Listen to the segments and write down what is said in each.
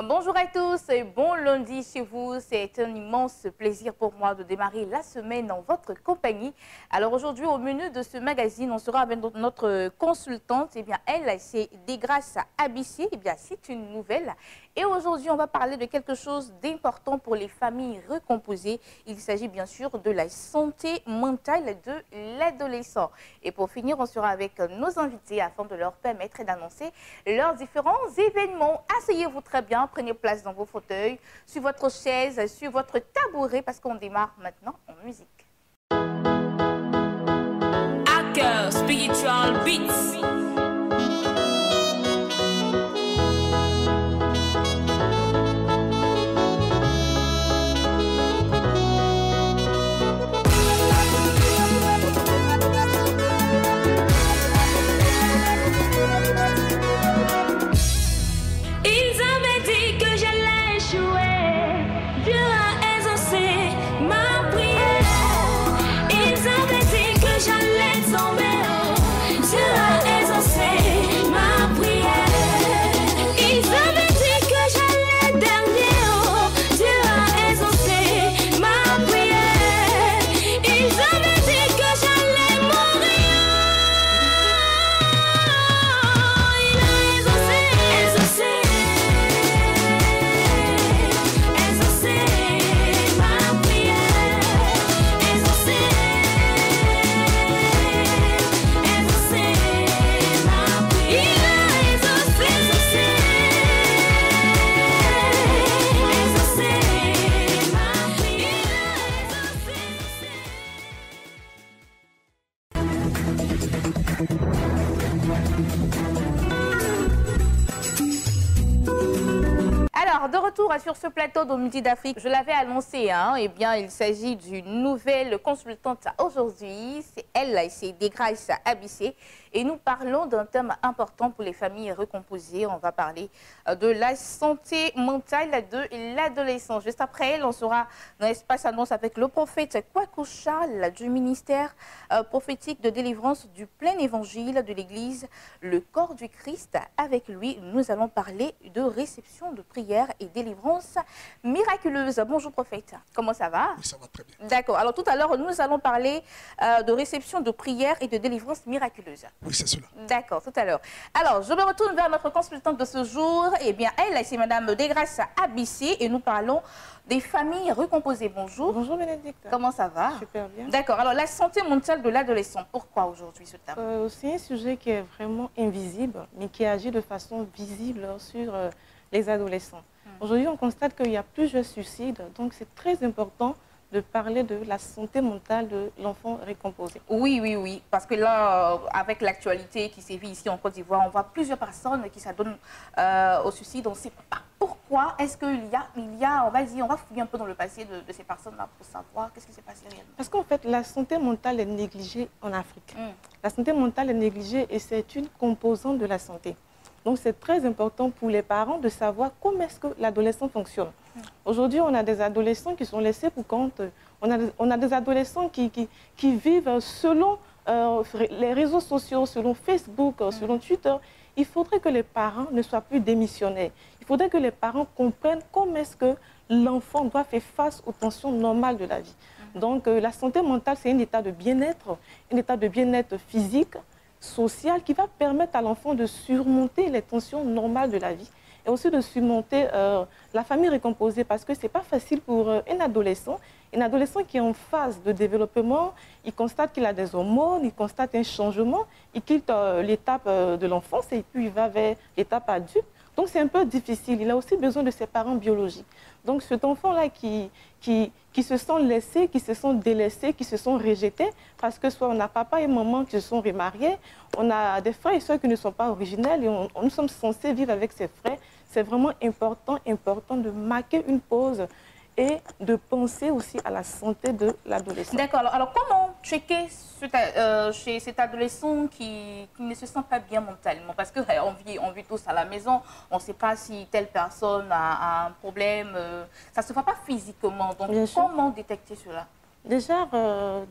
Bonjour à tous et bon lundi chez vous. C'est un immense plaisir pour moi de démarrer la semaine en votre compagnie. Alors aujourd'hui, au menu de ce magazine, on sera avec notre consultante. Eh bien, elle, c'est Degrasse Abissé. Eh bien, c'est une nouvelle. Et aujourd'hui, on va parler de quelque chose d'important pour les familles recomposées. Il s'agit bien sûr de la santé mentale de l'adolescent. Et pour finir, on sera avec nos invités afin de leur permettre d'annoncer leurs différents événements. Asseyez-vous très bien, prenez place dans vos fauteuils, sur votre chaise, sur votre tabouret, parce qu'on démarre maintenant en musique. Hacker Spiritual Beats. De retour sur ce plateau de Midi d'Afrique, je l'avais annoncé, eh bien, il s'agit d'une nouvelle consultante aujourd'hui. C'est elle, c'est Degrasse Abissé. Et nous parlons d'un thème important pour les familles recomposées. On va parler de la santé mentale de l'adolescent. Juste après elle, on sera dans l'espace annonce avec le prophète Kwaku Charles du ministère prophétique de délivrance du plein évangile de l'Église, le corps du Christ. Avec lui, nous allons parler de réception de prière et délivrance miraculeuse. Bonjour prophète, comment ça va? Oui, ça va très bien. D'accord, alors tout à l'heure, nous allons parler de réception de prière et de délivrance miraculeuse. Oui, c'est cela. D'accord, tout à l'heure. Alors, je me retourne vers notre consultante de ce jour. Eh bien, elle, c'est Madame Degrasse Abissé et nous parlons des familles recomposées. Bonjour. Bonjour Bénédicte. Comment ça va? Super bien. D'accord, alors la santé mentale de l'adolescent, pourquoi aujourd'hui ce thème? C'est un sujet qui est vraiment invisible, mais qui agit de façon visible sur les adolescents. Aujourd'hui, on constate qu'il y a plusieurs suicides, donc c'est très important de parler de la santé mentale de l'enfant recomposé. Oui, oui, oui, parce que là, avec l'actualité qui sévit ici en Côte d'Ivoire, on voit plusieurs personnes qui s'adonnent au suicide. On ne sait pas pourquoi. Est-ce qu'il y a, on va dire, on va fouiller un peu dans le passé de ces personnes-là pour savoir qu'est-ce qui s'est passé réellement. Parce qu'en fait, la santé mentale est négligée en Afrique. La santé mentale est négligée et c'est une composante de la santé. Donc, c'est très important pour les parents de savoir comment est-ce que l'adolescent fonctionne. Aujourd'hui, on a des adolescents qui sont laissés pour compte. On a des adolescents qui vivent selon les réseaux sociaux, selon Facebook, selon Twitter. Il faudrait que les parents ne soient plus démissionnaires. Il faudrait que les parents comprennent comment est-ce que l'enfant doit faire face aux tensions normales de la vie. Donc, la santé mentale, c'est un état de bien-être physique, social qui va permettre à l'enfant de surmonter les tensions normales de la vie et aussi de surmonter la famille recomposée parce que ce n'est pas facile pour un adolescent qui est en phase de développement, il constate qu'il a des hormones, il constate un changement, il quitte l'étape de l'enfance et puis il va vers l'étape adulte. Donc c'est un peu difficile, il a aussi besoin de ses parents biologiques. Donc cet enfant-là qui se sent laissé, qui se sent délaissé, qui se sont rejetés, parce que soit on a papa et maman qui se sont remariés, on a des frères et soeurs qui ne sont pas originels et nous sommes censés vivre avec ses frères. C'est vraiment important de marquer une pause et de penser aussi à la santé de l'adolescent. D'accord. Alors, comment checker chez cet adolescent qui ne se sent pas bien mentalement? Parce qu'on vit tous à la maison, on ne sait pas si telle personne a un problème. Ça ne se voit pas physiquement. Donc, comment détecter cela? Déjà,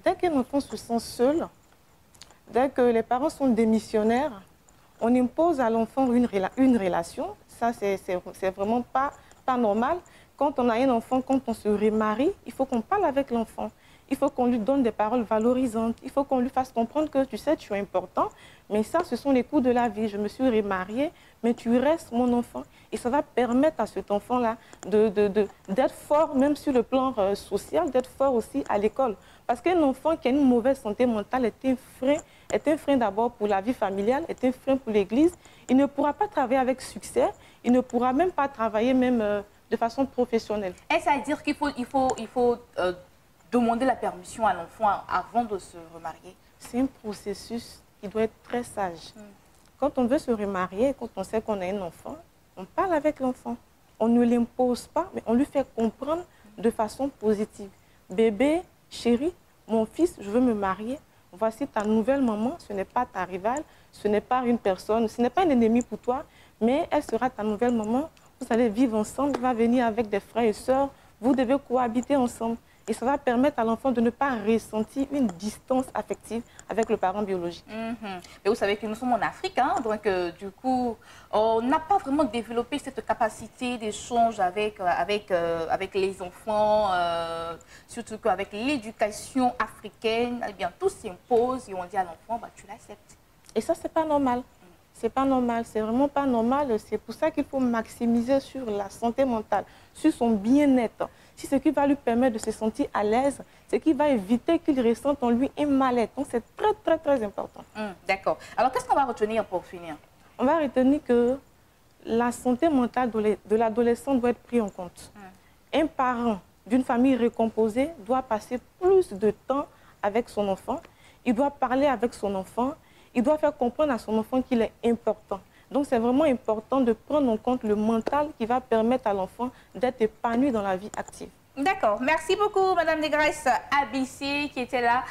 dès qu'un enfant se sent seul, dès que les parents sont démissionnaires, on impose à l'enfant une relation. Ça, c'est vraiment pas pas normal. Quand on a un enfant, quand on se remarie, il faut qu'on parle avec l'enfant. Il faut qu'on lui donne des paroles valorisantes. Il faut qu'on lui fasse comprendre que, tu sais, tu es important, mais ça, ce sont les coups de la vie. Je me suis remariée, mais tu restes mon enfant. Et ça va permettre à cet enfant-là d'être fort, même sur le plan social, d'être fort aussi à l'école. Parce qu'un enfant qui a une mauvaise santé mentale est un frein d'abord pour la vie familiale, est un frein pour l'Église. Il ne pourra pas travailler avec succès, il ne pourra même pas travailler même de façon professionnelle. Est-ce à dire qu'il faut demander la permission à l'enfant avant de se remarier? C'est un processus qui doit être très sage. Quand on veut se remarier, quand on sait qu'on a un enfant, on parle avec l'enfant. On ne l'impose pas, mais on lui fait comprendre de façon positive. Bébé, chéri, mon fils, je veux me marier. Voici ta nouvelle maman, ce n'est pas ta rivale, ce n'est pas une personne, ce n'est pas un ennemi pour toi, mais elle sera ta nouvelle maman. Vous allez vivre ensemble, il va venir avec des frères et sœurs, vous devez cohabiter ensemble. Et ça va permettre à l'enfant de ne pas ressentir une distance affective avec le parent biologique. Mais vous savez que nous sommes en Afrique, hein, donc du coup, on n'a pas vraiment développé cette capacité d'échange avec les enfants, surtout qu'avec l'éducation africaine, eh bien, tout s'impose et on dit à l'enfant, bah, tu l'acceptes. Et ça, c'est pas normal. C'est pas normal, c'est vraiment pas normal. C'est pour ça qu'il faut maximiser sur la santé mentale, sur son bien-être. Si ce qui va lui permettre de se sentir à l'aise, ce qui va éviter qu'il ressente en lui un mal-être. Donc, c'est très, très, très important. D'accord. Alors, qu'est-ce qu'on va retenir pour finir? On va retenir que la santé mentale de l'adolescent doit être prise en compte. Un parent d'une famille recomposée doit passer plus de temps avec son enfant. Il doit parler avec son enfant. Il doit faire comprendre à son enfant qu'il est important. Donc, c'est vraiment important de prendre en compte le mental qui va permettre à l'enfant d'être épanoui dans la vie active. D'accord. Merci beaucoup, Madame Négresse ABC, qui était là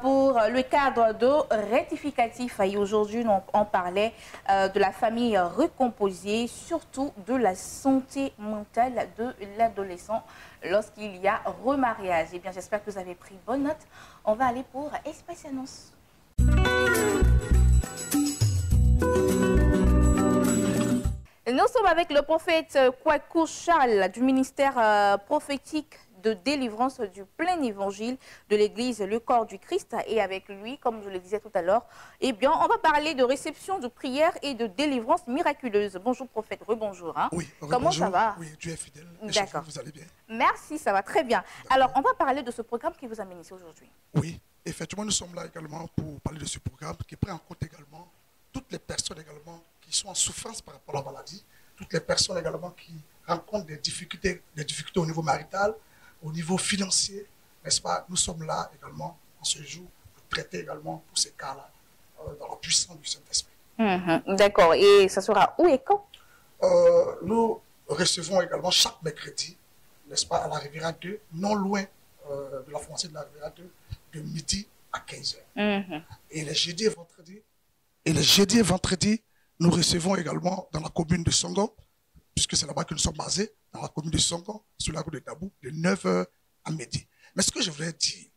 pour le cadre de rectificatif. Et aujourd'hui, on parlait de la famille recomposée, surtout de la santé mentale de l'adolescent lorsqu'il y a remariage. Eh bien, j'espère que vous avez pris bonne note. On va aller pour Espace Annonce. Nous sommes avec le prophète Kwaku Charles du ministère prophétique de délivrance du plein évangile de l'église Le Corps du Christ. Et avec lui, comme je le disais tout à l'heure, eh bien, on va parler de réception de prière et de délivrance miraculeuse. Bonjour prophète, rebonjour. Hein. Oui, comment ça va? Oui, Dieu est fidèle. D'accord. Vous allez bien? Merci, ça va très bien. Alors, on va parler de ce programme qui vous a mené ici aujourd'hui. Oui, effectivement, nous sommes là également pour parler de ce programme qui prend en compte également toutes les personnes également qui sont en souffrance par rapport à la maladie, toutes les personnes également qui rencontrent des difficultés au niveau marital, au niveau financier, n'est-ce pas? Nous sommes là également en ce jour pour traiter également tous ces cas-là dans la puissance du Saint-Esprit. D'accord. Et ça sera où et quand? Nous recevons également chaque mercredi, n'est-ce pas, à la Riviera 2, non loin de la frontière de la Riviera 2, de midi à 15h. Et les jeudis et vendredis, nous recevons également dans la commune de Songo, puisque c'est là-bas que nous sommes basés, dans la commune de Songo, sur la route de Dabou, de 9h à midi. Mais ce que je voulais dire,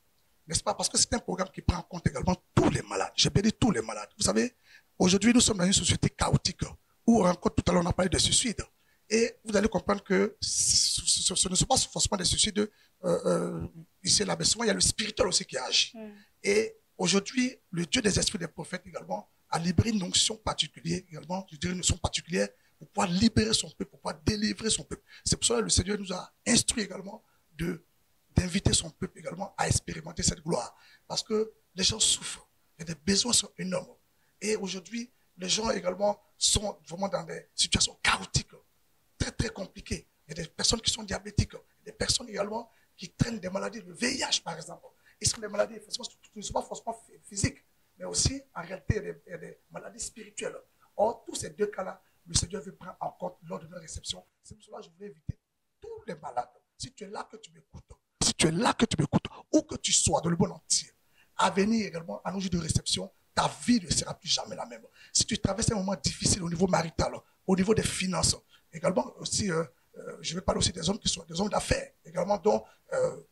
n'est-ce pas, parce que c'est un programme qui prend en compte également tous les malades. J'ai bien dit tous les malades. Vous savez, aujourd'hui, nous sommes dans une société chaotique, où encore tout à l'heure, on a parlé de suicide. Et vous allez comprendre que ce ne sont pas forcément des suicides ici et là, mais souvent il y a le spirituel aussi qui agit. Et aujourd'hui, le Dieu des esprits des prophètes également a libéré une onction particulière également, je dirais une onction particulière pour pouvoir libérer son peuple, pour pouvoir délivrer son peuple. C'est pour cela que le Seigneur nous a instruit également d'inviter son peuple également à expérimenter cette gloire. Parce que les gens souffrent, et des besoins sont énormes. Et aujourd'hui, les gens également sont vraiment dans des situations chaotiques, très très compliquées. Il y a des personnes qui sont diabétiques, des personnes également qui traînent des maladies, le VIH par exemple. Et ce sont des maladies qui ne sont pas forcément physiques, mais aussi en réalité il y a des maladies spirituelles. Or, tous ces deux cas-là, le Seigneur veut prendre en compte lors de notre réception. C'est pour cela que je voulais inviter tous les malades. Si tu es là que tu m'écoutes, où que tu sois dans le monde entier, à venir également à nos jours de réception, ta vie ne sera plus jamais la même. Si tu traverses un moment difficile au niveau marital, au niveau des finances, également aussi, je vais parler aussi des hommes qui sont des hommes d'affaires, également dont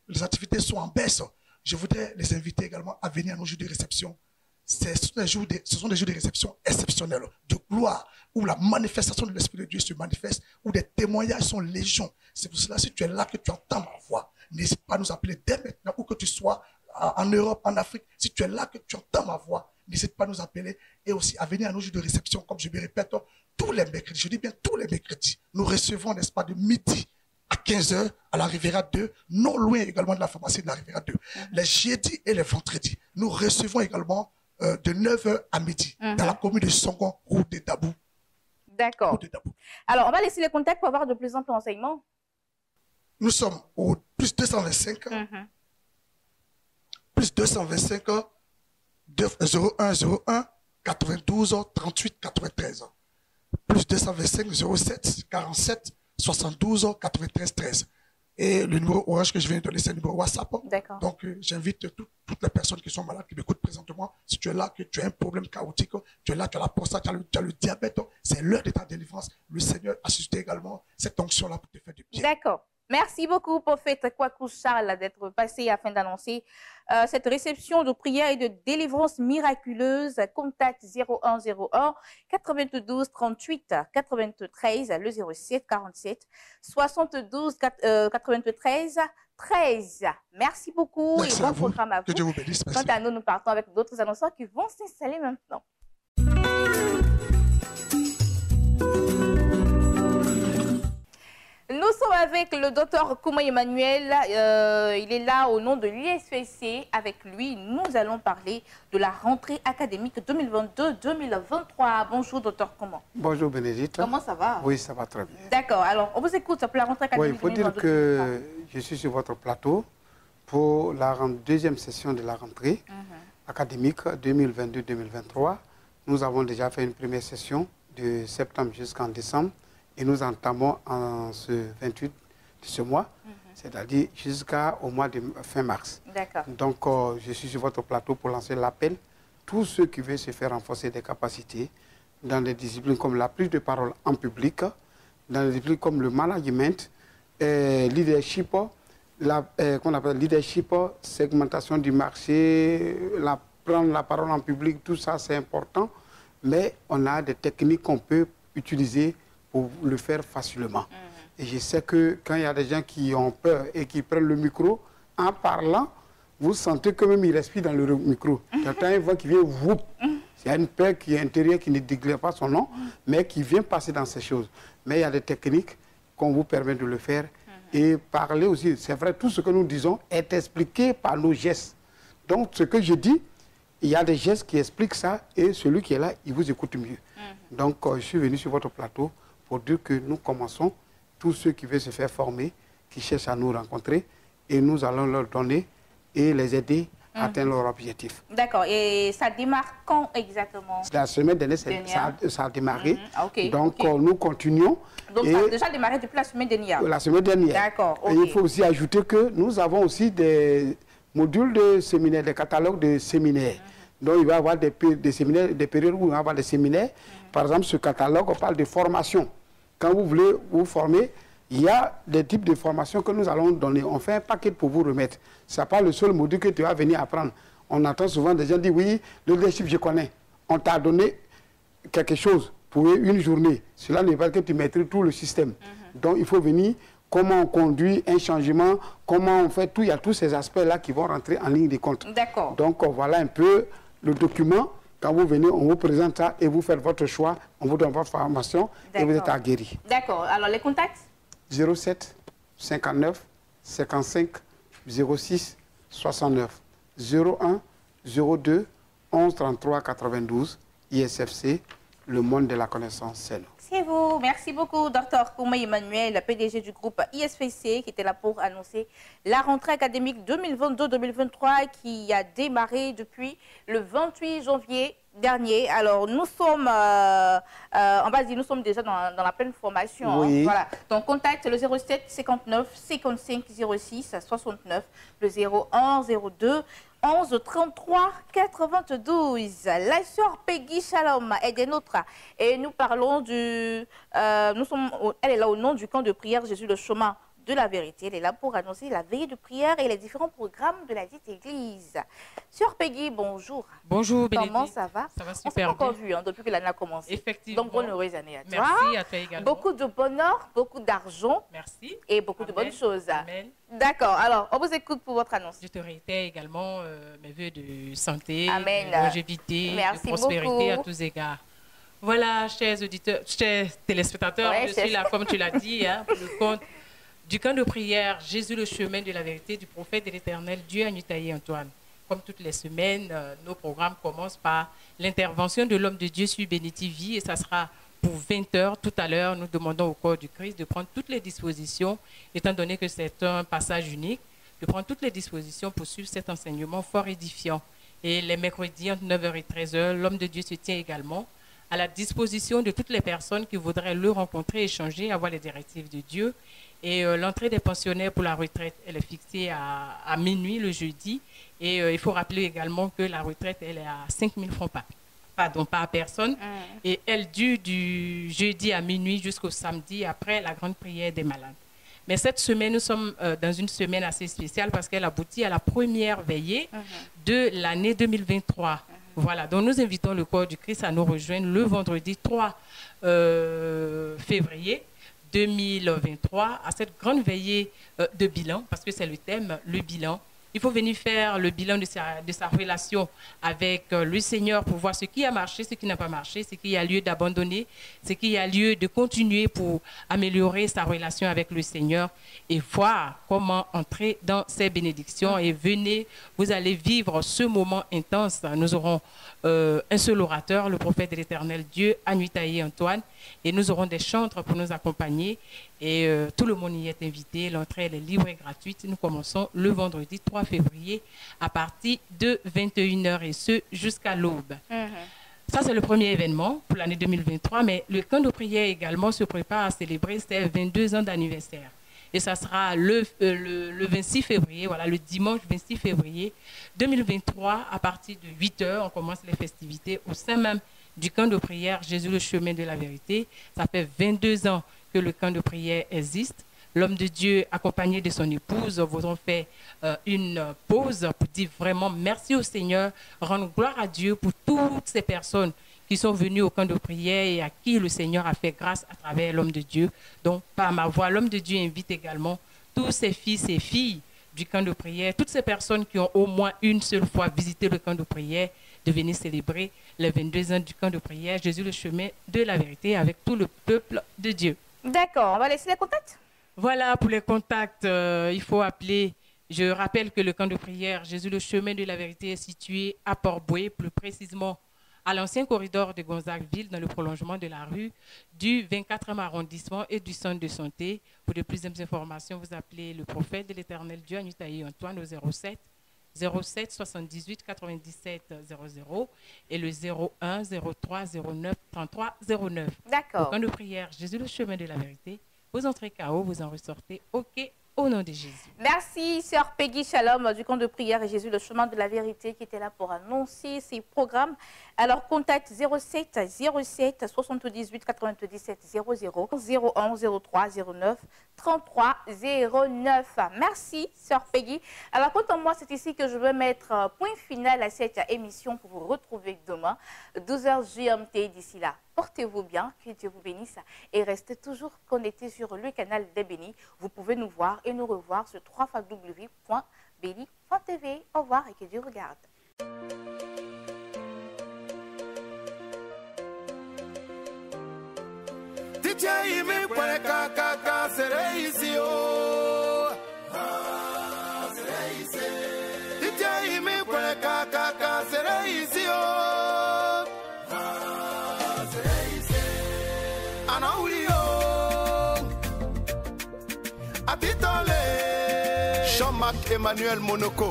les activités sont en baisse. Je voudrais les inviter également à venir à nos jours de réception. Ce sont des jours de réception exceptionnels, de gloire, où la manifestation de l'Esprit de Dieu se manifeste, où des témoignages sont légion. C'est pour cela, si tu es là, que tu entends ma voix, n'hésite pas à nous appeler dès maintenant, où que tu sois, en Europe, en Afrique. Si tu es là, que tu entends ma voix, n'hésite pas à nous appeler et aussi à venir à nos jours de réception, comme je me répète, tous les mercredis. Je dis bien tous les mercredis. Nous recevons, n'est-ce pas, de midi à 15h à la Riviera 2, non loin également de la pharmacie de la Riviera 2. Les jeudis et les vendredis, nous recevons également de 9h à midi dans la commune de Songon, route de Dabou. D'accord. Alors, on va laisser les contacts pour avoir de plus amples renseignements. Nous sommes au plus 225, plus 225 01 01 92 38 93. Plus 225 07 47 72 93 13. Et le numéro orange que je viens de donner, c'est le numéro WhatsApp. D'accord. Donc, j'invite toutes les personnes qui sont malades, qui m'écoutent présentement. Si tu es là, que tu as un problème chaotique, tu es là, tu as la prostate, tu as le diabète, c'est l'heure de ta délivrance. Le Seigneur a suscité également cette onction-là pour te faire du bien. D'accord. Merci beaucoup, prophète Kwaku Charles, d'être passé afin d'annoncer cette réception de prière et de délivrance miraculeuse. Contact 0101 92 38 93, le 07 47 72 93 13. Merci beaucoup. Merci et bon programme à vous. Que Dieu vous bénisse. Merci. Quant à nous, nous partons avec d'autres annonceurs qui vont s'installer maintenant. Nous sommes avec le docteur Kouma Emmanuel. Il est là au nom de l'ISFC. Avec lui, nous allons parler de la rentrée académique 2022-2023. Bonjour, docteur Kouma. Bonjour, Bénédicte. Comment ça va? Oui, ça va très bien. D'accord. Alors, on vous écoute pour la rentrée académique. Oui, il faut dire que je suis sur votre plateau pour la deuxième session de la rentrée académique 2022-2023. Nous avons déjà fait une première session de septembre jusqu'en décembre. Et nous entamons en ce 28 de ce mois, c'est-à-dire jusqu'au mois de fin mars. D'accord. Donc, je suis sur votre plateau pour lancer l'appel. Tous ceux qui veulent se faire renforcer des capacités dans des disciplines comme la prise de parole en public, dans des disciplines comme le management, leadership, qu'on appelle leadership, segmentation du marché, prendre la parole en public, tout ça c'est important. Mais on a des techniques qu'on peut utiliser pour le faire facilement. Et je sais que quand il y a des gens qui ont peur et qui prennent le micro, en parlant, vous sentez que même ils respirent dans le micro. Certains, une voix qui vient, whoop. Il y a une peur qui est intérieure, qui ne déclare pas son nom, mais qui vient passer dans ces choses. Mais il y a des techniques qu'on vous permet de le faire. Et parler aussi, c'est vrai, tout ce que nous disons est expliqué par nos gestes. Donc, ce que je dis, il y a des gestes qui expliquent ça, et celui qui est là, il vous écoute mieux. Donc, je suis venu sur votre plateau pour dire que nous commençons, tous ceux qui veulent se faire former, qui cherchent à nous rencontrer, et nous allons leur donner et les aider à atteindre leur objectif. D'accord. Et ça démarre quand exactement? La semaine dernière, ça a démarré. Donc, nous continuons. Donc, ça a déjà démarré depuis la semaine dernière? La semaine dernière. D'accord. Et il faut aussi ajouter que nous avons aussi des modules de séminaires, des catalogues de séminaires. Donc, il va y avoir des séminaires, des périodes où il va y avoir des séminaires. Par exemple, ce catalogue, on parle de formation. Quand vous voulez vous former, il y a des types de formations que nous allons donner. On fait un paquet pour vous remettre. Ce n'est pas le seul module que tu vas venir apprendre. On entend souvent des gens dire, oui, le leadership, je connais. On t'a donné quelque chose pour une journée. Cela ne veut pas que tu maîtrises tout le système. Donc, il faut venir, comment on conduit un changement, comment on fait tout. Il y a tous ces aspects-là qui vont rentrer en ligne de compte. D'accord. Donc, voilà un peu le document. Quand vous venez, on vous présente ça et vous faites votre choix, on vous donne votre formation et vous êtes aguerri. D'accord. Alors, les contacts? 07 59 55 06 69 01 02 11 33 92 ISFC, le monde de la connaissance, c'est nous. C'est vous. Merci beaucoup, Dr Kouma Emmanuel, le PDG du groupe ISFC, qui était là pour annoncer la rentrée académique 2022-2023 qui a démarré depuis le 28 janvier dernier. Alors, nous sommes, on va dire, nous sommes déjà dans la pleine formation. Oui. Hein, voilà. Donc, contact le 07 59 55 06 69, le 01 02 11 33 92. La sœur Peggy Shalom est des nôtres et nous parlons du... elle est là au nom du camp de prière Jésus le chemin de la vérité. Elle est là pour annoncer la veillée de prière et les différents programmes de la dite église. Sœur Peggy, bonjour. Bonjour, Bénédicte. Comment ça va? Ça va On super s'est encore bien. vu depuis que l'année a commencé. Effectivement. Donc, bonne heureuse année à toi. Merci à toi également. Beaucoup de bonheur, beaucoup d'argent. Merci. Et beaucoup de Amen. bonnes choses. Amen. D'accord. Alors, on vous écoute pour votre annonce. Je te réitère également mes vœux de santé, Amen. de longévité, Merci de prospérité beaucoup. à tous égards. Voilà, chers auditeurs, chers téléspectateurs, Ouais, je suis là, comme tu l'as dit, pour le compte du camp de prière Jésus le chemin de la vérité du prophète de l'Éternel, Dieu Anutaï Antoine. Comme toutes les semaines, nos programmes commencent par l'intervention de l'homme de Dieu sur Bénétivie et ça sera pour 20 heures. Tout à l'heure, nous demandons au corps du Christ de prendre toutes les dispositions, étant donné que c'est un passage unique, de prendre toutes les dispositions pour suivre cet enseignement fort édifiant. Et les mercredis entre 9h et 13h, l'homme de Dieu se tient également à la disposition de toutes les personnes qui voudraient le rencontrer, échanger, avoir les directives de Dieu. Et l'entrée des pensionnaires pour la retraite, elle est fixée à minuit le jeudi. Et il faut rappeler également que la retraite, elle est à 5 000 francs par personne. Et elle dure du jeudi à minuit jusqu'au samedi après la grande prière des malades. Mais cette semaine, nous sommes dans une semaine assez spéciale parce qu'elle aboutit à la première veillée de l'année 2023. Voilà, donc nous invitons le corps du Christ à nous rejoindre le vendredi 3 février 2023 à cette grande veillée de bilan, parce que c'est le thème, le bilan. Il faut venir faire le bilan de sa relation avec le Seigneur pour voir ce qui a marché, ce qui n'a pas marché, ce qu'il y a lieu d'abandonner, ce qu'il y a lieu de continuer pour améliorer sa relation avec le Seigneur et voir comment entrer dans ses bénédictions. Et venez, vous allez vivre ce moment intense. Nous aurons un seul orateur, le prophète de l'Éternel Dieu, Anutaï Antoine, et nous aurons des chantres pour nous accompagner. Et tout le monde y est invité. L'entrée elle est libre et gratuite. Nous commençons le vendredi 3 février à partir de 21h et ce jusqu'à l'aube. Ça, c'est le premier événement pour l'année 2023. Mais le camp de prière également se prépare à célébrer ses 22 ans d'anniversaire. Et ça sera le 26 février, voilà, le dimanche 26 février 2023 à partir de 8h. On commence les festivités au sein même du camp de prière Jésus le chemin de la vérité. Ça fait 22 ans que le camp de prière existe. L'homme de Dieu, accompagné de son épouse, voudront faire une pause pour dire vraiment merci au Seigneur, rendre gloire à Dieu pour toutes ces personnes qui sont venues au camp de prière et à qui le Seigneur a fait grâce à travers l'homme de Dieu. Donc, par ma voix, l'homme de Dieu invite également tous ses fils et filles du camp de prière, toutes ces personnes qui ont au moins une seule fois visité le camp de prière, de venir célébrer les 22 ans du camp de prière, Jésus le chemin de la vérité avec tout le peuple de Dieu. D'accord, on va laisser les contacts. Voilà, pour les contacts, il faut appeler. Je rappelle que le camp de prière Jésus le chemin de la vérité est situé à Port-Boué, plus précisément à l'ancien corridor de Gonzagueville, dans le prolongement de la rue du 24e arrondissement et du centre de santé. Pour de plus d'informations, vous appelez le prophète de l'Éternel Dieu Anutaï Antoine au 07 78 97 00 et le 01 03 09 33 09. D'accord. Le camp de prière Jésus le chemin de la vérité. Vous entrez KO, vous en ressortez OK au nom de Jésus. Merci, sœur Peggy Shalom du camp de prière et Jésus le chemin de la vérité qui était là pour annoncer ces programmes. Alors, contact 07 07 78 97 00 01 03 09 33 09. Merci, sœur Peggy. Alors, quant à moi, c'est ici que je vais mettre point final à cette émission pour vous retrouver demain, 12h GMT. D'ici là, portez-vous bien, que Dieu vous bénisse et restez toujours connectés sur le canal des bénis. Vous pouvez nous voir et nous revoir sur www.beni.tv. Au revoir et que Dieu regarde. Jean-Marc Emmanuel Monoko.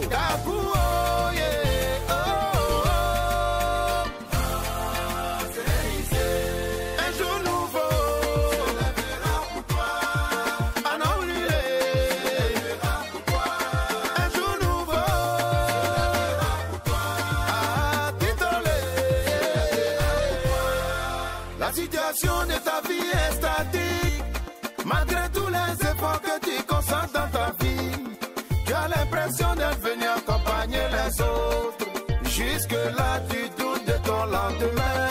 La situation de ta vie est statique, malgré tous les efforts que tu consacres. l'impression d'être venu accompagner les autres. Jusque-là, tu doutes de ton lendemain.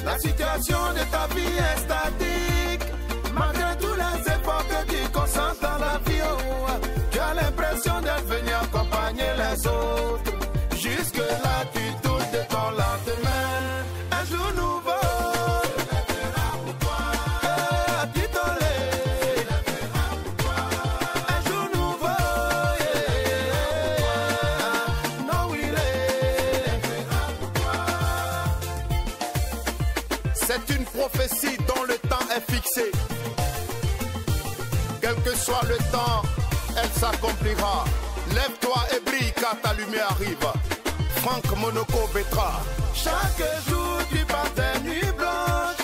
La situation de ta vie est statique. Malgré tous les efforts que tu concentres dans la vie, tu as l'impression d'être venu accompagner les autres. Jusque-là, tu doutes de ton lendemain. Un jour nouveau. C'est une prophétie dont le temps est fixé. Quel que soit le temps, elle s'accomplira. Lève-toi et brille car ta lumière arrive. Franck Monoko Betra. Chaque jour tu passes des nuits blanches.